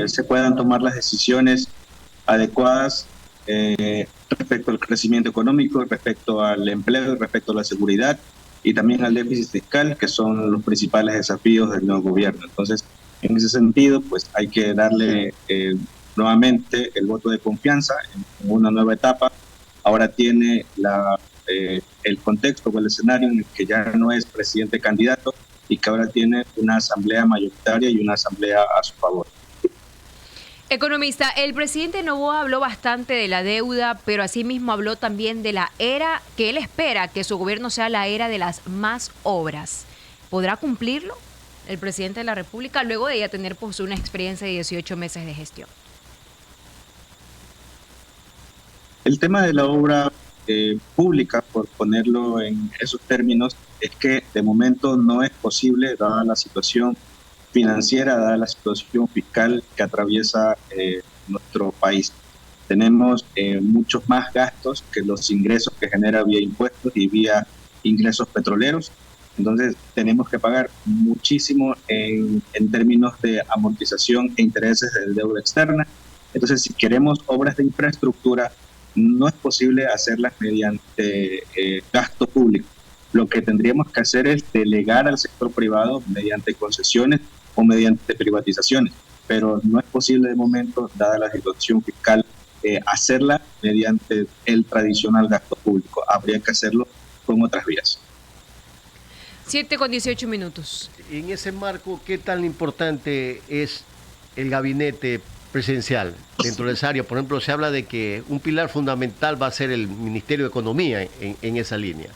se puedan tomar las decisiones adecuadas respecto al crecimiento económico, respecto al empleo, respecto a la seguridad y también al déficit fiscal, que son los principales desafíos del nuevo gobierno. Entonces, en ese sentido, pues hay que darle nuevamente el voto de confianza en una nueva etapa. Ahora tiene el contexto o el escenario en el que ya no es presidente candidato y que ahora tiene una asamblea mayoritaria y una asamblea a su favor. Economista, el presidente Noboa habló bastante de la deuda, pero asimismo habló también de la era que él espera que su gobierno sea la era de las más obras. ¿Podrá cumplirlo el presidente de la República luego de ya tener pues, una experiencia de 18 meses de gestión? El tema de la obra pública, por ponerlo en esos términos, es que de momento no es posible, dada la situación financiera, dada la situación fiscal que atraviesa nuestro país. Tenemos muchos más gastos que los ingresos que genera vía impuestos y vía ingresos petroleros. Entonces tenemos que pagar muchísimo en términos de amortización e intereses de deuda externa. Entonces, si queremos obras de infraestructura, no es posible hacerlas mediante gasto público. Lo que tendríamos que hacer es delegar al sector privado mediante concesiones o mediante privatizaciones, pero no es posible de momento, dada la situación fiscal, hacerla mediante el tradicional gasto público. Habría que hacerlo con otras vías. 7:18. En ese marco, ¿qué tan importante es el gabinete presidencial dentro de esa área? Por ejemplo, se habla de que un pilar fundamental va a ser el Ministerio de Economía en esa línea.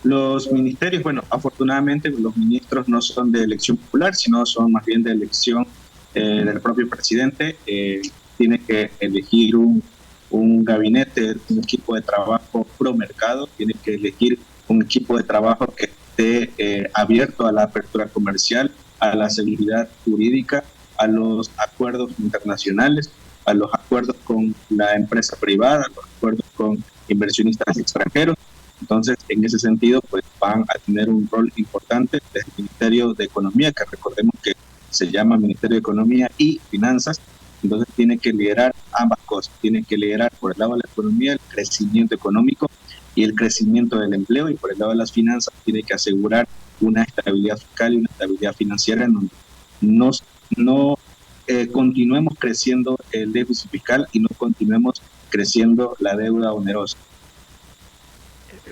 Los ministerios, bueno, afortunadamente los ministros no son de elección popular, sino son más bien de elección del propio presidente. Tiene que elegir un gabinete, un equipo de trabajo pro mercado, tiene que elegir un equipo de trabajo que esté abierto a la apertura comercial, a la seguridad jurídica, a los acuerdos internacionales, a los acuerdos con la empresa privada, a los acuerdos con inversionistas extranjeros. Entonces, en ese sentido, pues van a tener un rol importante desde el Ministerio de Economía, que recordemos que se llama Ministerio de Economía y Finanzas. Entonces, tiene que liderar ambas cosas. Tiene que liderar por el lado de la economía el crecimiento económico y el crecimiento del empleo, y por el lado de las finanzas tiene que asegurar una estabilidad fiscal y una estabilidad financiera en donde no continuemos creciendo el déficit fiscal y no continuemos creciendo la deuda onerosa.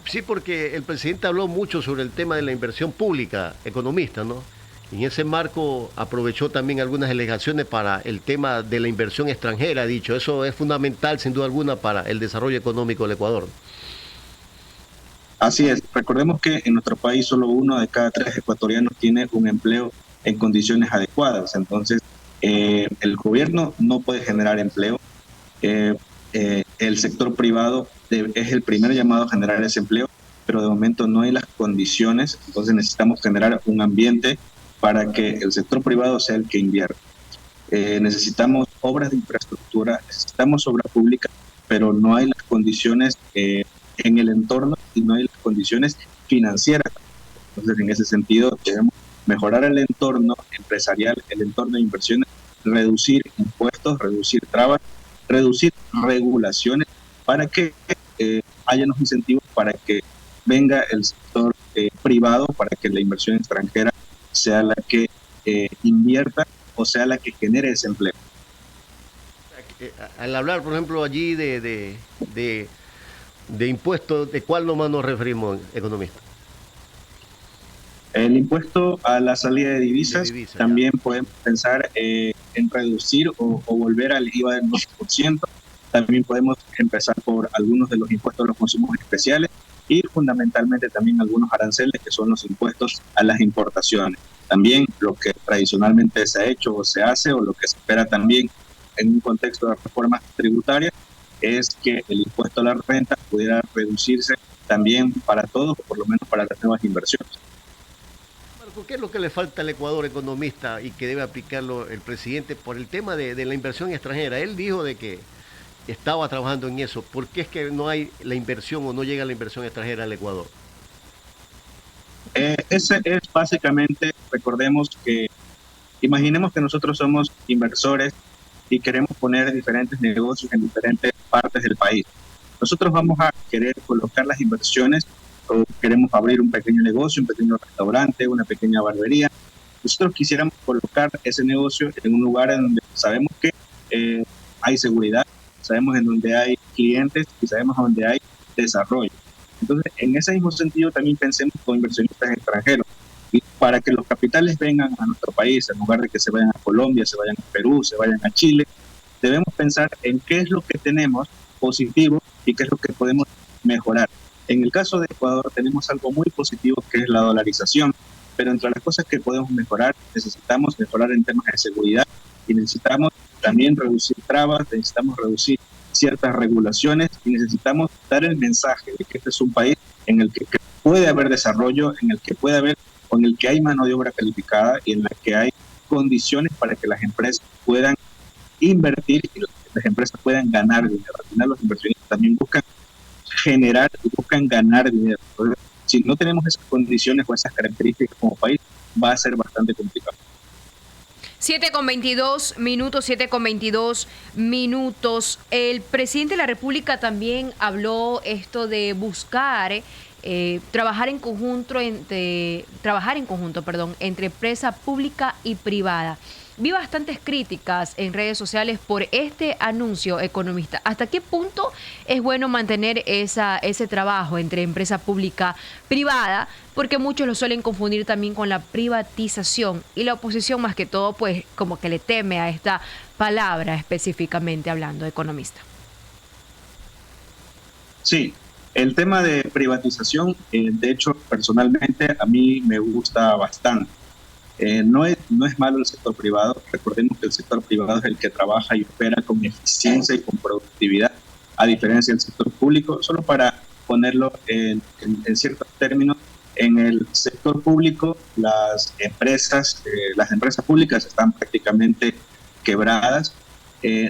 Sí, porque el presidente habló mucho sobre el tema de la inversión pública, economista, ¿no? Y en ese marco aprovechó también algunas delegaciones para el tema de la inversión extranjera, ha dicho. Eso es fundamental, sin duda alguna, para el desarrollo económico del Ecuador. Así es. Recordemos que en nuestro país solo 1 de cada 3 ecuatorianos tiene un empleo en condiciones adecuadas. Entonces, el gobierno no puede generar empleo. El sector privado es el primer llamado a generar ese empleo, pero de momento no hay las condiciones. Entonces necesitamos generar un ambiente para que el sector privado sea el que invierta. Necesitamos obras de infraestructura, necesitamos obra pública, pero no hay las condiciones en el entorno y no hay las condiciones financieras. Entonces, en ese sentido, debemos mejorar el entorno empresarial, el entorno de inversiones, reducir impuestos, reducir trabas, reducir regulaciones para que haya unos incentivos para que venga el sector privado, para que la inversión extranjera sea la que invierta o sea la que genere ese empleo. Al hablar, por ejemplo, allí de impuestos, ¿de cuál nomás nos referimos, economista? El impuesto a la salida de divisas, también podemos pensar en reducir o volver al IVA del 12%. También podemos empezar por algunos de los impuestos a los consumos especiales y fundamentalmente también algunos aranceles, que son los impuestos a las importaciones. También lo que tradicionalmente se ha hecho o se hace, o lo que se espera también en un contexto de reformas tributarias, es que el impuesto a la renta pudiera reducirse también para todos, o por lo menos para las nuevas inversiones. Marco, ¿qué es lo que le falta al Ecuador, economista, y que debe aplicarlo el presidente por el tema de la inversión extranjera? Él dijo de que estaba trabajando en eso. ¿Por qué es que no hay la inversión o no llega la inversión extranjera al Ecuador? Ese es básicamente, recordemos que Imaginemos que nosotros somos inversores y queremos poner diferentes negocios en diferentes partes del país. Nosotros vamos a querer colocar las inversiones o queremos abrir un pequeño negocio, un pequeño restaurante, una pequeña barbería. Nosotros quisiéramos colocar ese negocio en un lugar en donde sabemos que hay seguridad, sabemos en donde hay clientes y sabemos donde hay desarrollo. Entonces, en ese mismo sentido también pensemos con inversionistas extranjeros. Y para que los capitales vengan a nuestro país, en lugar de que se vayan a Colombia, se vayan a Perú, se vayan a Chile, debemos pensar en qué es lo que tenemos positivo y qué es lo que podemos mejorar. En el caso de Ecuador tenemos algo muy positivo que es la dolarización, pero entre las cosas que podemos mejorar, necesitamos mejorar en temas de seguridad y necesitamos también reducir trabas, necesitamos reducir ciertas regulaciones y necesitamos dar el mensaje de que este es un país en el que puede haber desarrollo, en el que puede haber o en el que hay mano de obra calificada y en la que hay condiciones para que las empresas puedan invertir y las empresas puedan ganar dinero. Al final los inversionistas también buscan generar y buscan ganar dinero. Entonces, si no tenemos esas condiciones o esas características como país, va a ser bastante complicado. 7:22 minutos, 7:22 minutos. El presidente de la República también habló esto de buscar trabajar en conjunto entre empresa pública y privada. Vi bastantes críticas en redes sociales por este anuncio, economista. ¿Hasta qué punto es bueno mantener ese trabajo entre empresa pública privada? Porque muchos lo suelen confundir también con la privatización y la oposición más que todo pues como que le teme a esta palabra específicamente hablando, economista. Sí, el tema de privatización, de hecho, personalmente a mí me gusta bastante. No es malo el sector privado. Recordemos que el sector privado es el que trabaja y opera con eficiencia y con productividad, a diferencia del sector público. Solo para ponerlo en ciertos términos, en el sector público las empresas públicas están prácticamente quebradas,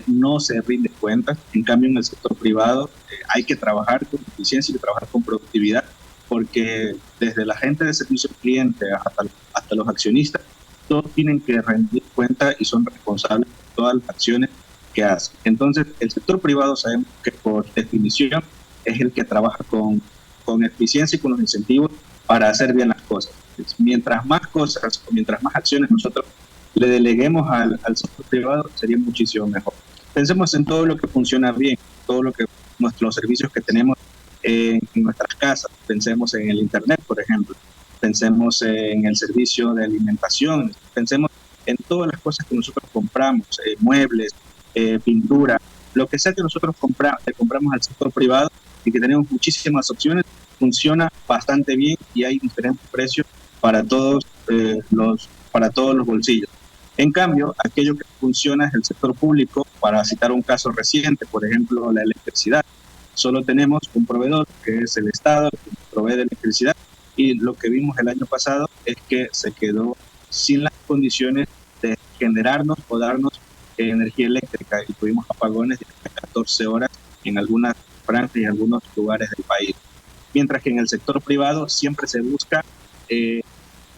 no se rinde cuentas. En cambio, en el sector privado hay que trabajar con eficiencia y trabajar con productividad, porque desde la gente de servicio al cliente hasta los accionistas, todos tienen que rendir cuenta y son responsables de todas las acciones que hacen. Entonces, el sector privado sabemos que por definición es el que trabaja con eficiencia y con los incentivos para hacer bien las cosas. Entonces, mientras más cosas o mientras más acciones nosotros le deleguemos al sector privado, sería muchísimo mejor. Pensemos en todo lo que funciona bien, todo lo que los servicios que tenemos en nuestras casas. Pensemos en el internet, por ejemplo, pensemos en el servicio de alimentación, pensemos en todas las cosas que nosotros compramos, muebles, pintura, lo que sea que nosotros compramos al sector privado y que tenemos muchísimas opciones, funciona bastante bien y hay diferentes precios para todos los bolsillos. En cambio, aquello que funciona es el sector público. Para citar un caso reciente, por ejemplo, la electricidad. Solo tenemos un proveedor, que es el Estado, que provee de electricidad, y lo que vimos el año pasado es que se quedó sin las condiciones de generarnos o darnos energía eléctrica y tuvimos apagones de 14 horas en algunas franjas y en algunos lugares del país. Mientras que en el sector privado siempre se busca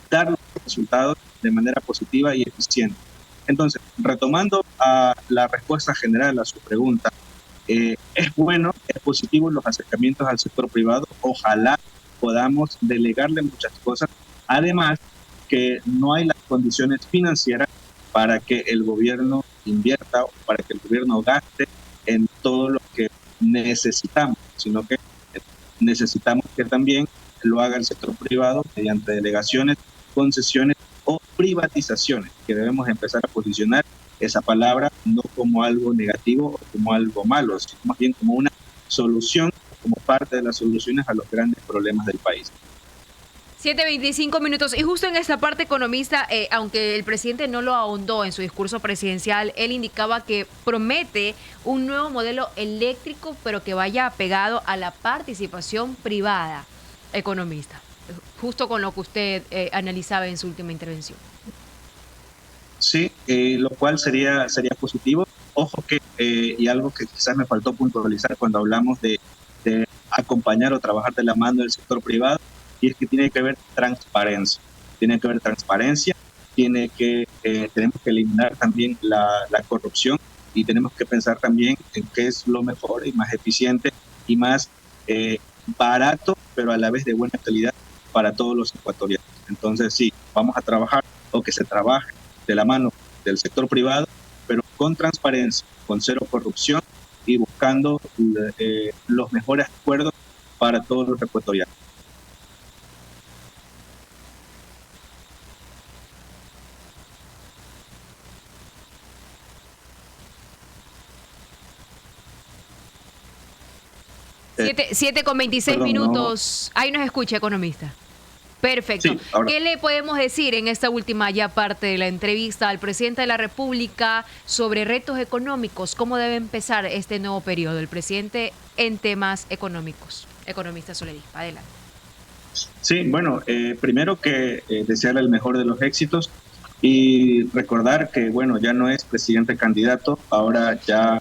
dar los resultados de manera positiva y eficiente. Entonces, retomando a la respuesta general a su pregunta, es bueno, es positivo los acercamientos al sector privado. Ojalá podamos delegarle muchas cosas. Además, que no hay las condiciones financieras para que el gobierno invierta o para que el gobierno gaste en todo lo que necesitamos, sino que necesitamos que también lo haga el sector privado mediante delegaciones, concesiones o privatizaciones, que debemos empezar a posicionar esa palabra no como algo negativo o como algo malo, sino más bien como una solución, como parte de las soluciones a los grandes problemas del país. 7:25 minutos. Y justo en esta parte, economista, aunque el presidente no lo ahondó en su discurso presidencial, él indicaba que promete un nuevo modelo eléctrico, pero que vaya apegado a la participación privada. Economista, justo con lo que usted analizaba en su última intervención. Sí, lo cual sería positivo. Ojo que, y algo que quizás me faltó puntualizar cuando hablamos de acompañar o trabajar de la mano del sector privado, y es que tiene que haber transparencia. Tiene que haber transparencia tenemos que eliminar también la corrupción y tenemos que pensar también en qué es lo mejor y más eficiente y más barato, pero a la vez de buena calidad para todos los ecuatorianos. Entonces sí, vamos a trabajar o que se trabaje de la mano del sector privado, pero con transparencia, con cero corrupción y buscando los mejores acuerdos para todos los ecuatorianos. Siete con 26 Perdón, minutos. Ahí nos escucha, economista. Perfecto. Sí, ahora. ¿Qué le podemos decir en esta última ya parte de la entrevista al presidente de la República sobre retos económicos? ¿Cómo debe empezar este nuevo periodo el presidente en temas económicos? Economista Soledad, adelante. Sí, bueno, primero que desearle el mejor de los éxitos y recordar que, bueno, ya no es presidente candidato, ahora ya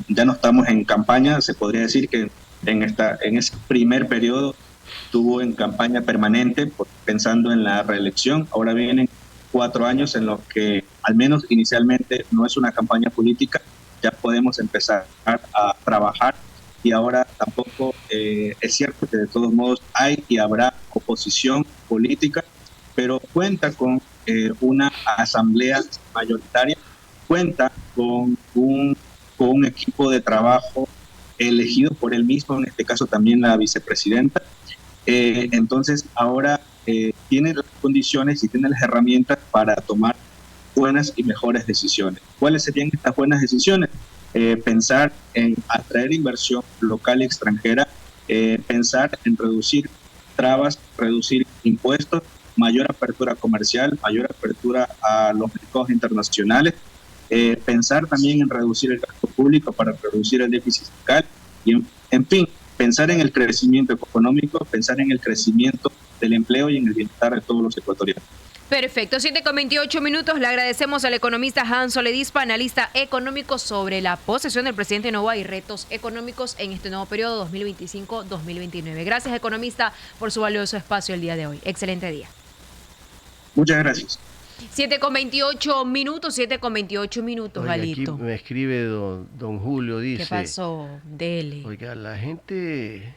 no estamos en campaña, se podría decir que en ese primer periodo estuvo en campaña permanente pensando en la reelección. Ahora vienen 4 años en los que, al menos inicialmente, no es una campaña política, ya podemos empezar a trabajar y ahora tampoco es cierto que de todos modos hay y habrá oposición política, pero cuenta con una asamblea mayoritaria, cuenta con un equipo de trabajo elegido por él mismo, en este caso también la vicepresidenta. Entonces ahora tiene las condiciones y tiene las herramientas para tomar buenas y mejores decisiones. ¿Cuáles serían estas buenas decisiones? Pensar en atraer inversión local y extranjera, pensar en reducir trabas, reducir impuestos, mayor apertura comercial, mayor apertura a los mercados internacionales, pensar también en reducir el gasto público para reducir el déficit fiscal y, en fin, pensar en el crecimiento económico, pensar en el crecimiento del empleo y en el bienestar de todos los ecuatorianos. Perfecto, 7:28 minutos. Le agradecemos al economista Hans Soledispa, analista económico, sobre la posesión del presidente Noboa y retos económicos en este nuevo periodo 2025-2029. Gracias, economista, por su valioso espacio el día de hoy. Excelente día. Muchas gracias. 7:28 minutos, 7:28 minutos, Oiga, Galito. aquí me escribe don Julio, dice... ¿Qué pasó? Dele. Oiga, la gente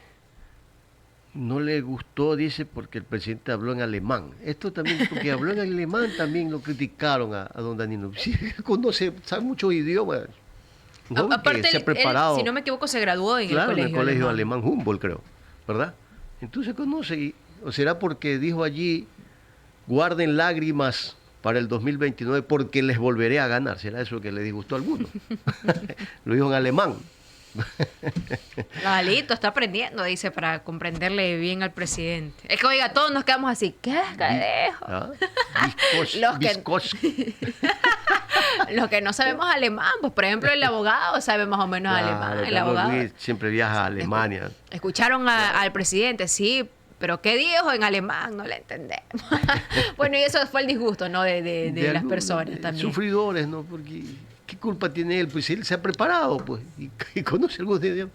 no le gustó, dice, porque el presidente habló en alemán. Esto también, porque habló en alemán, también lo criticaron a don Danilo. Sí, conoce, sabe muchos idiomas. ¿No? Aparte, que se ha preparado, él, si no me equivoco, se graduó en claro, el colegio alemán Humboldt, creo, ¿verdad? Entonces conoce, o será porque dijo allí, guarden lágrimas para el 2029 porque les volveré a ganar. ¿Será eso que le disgustó a alguno? Lo dijo en alemán. Galito está aprendiendo, dice, para comprenderle bien al presidente. Es que, oiga, todos nos quedamos así. ¿Qué carajo? ¿Ah? Los que no sabemos alemán, pues por ejemplo el abogado sabe más o menos alemán. El abogado Luis siempre viaja a Alemania. Escucharon al presidente, sí, pero ¿qué dijo en alemán? No le entendemos. Bueno, y eso fue el disgusto, ¿no? De las personas también. Sufridores, ¿no? Porque ¿qué culpa tiene él? Pues él se ha preparado, pues, y conoce algunos idiomas.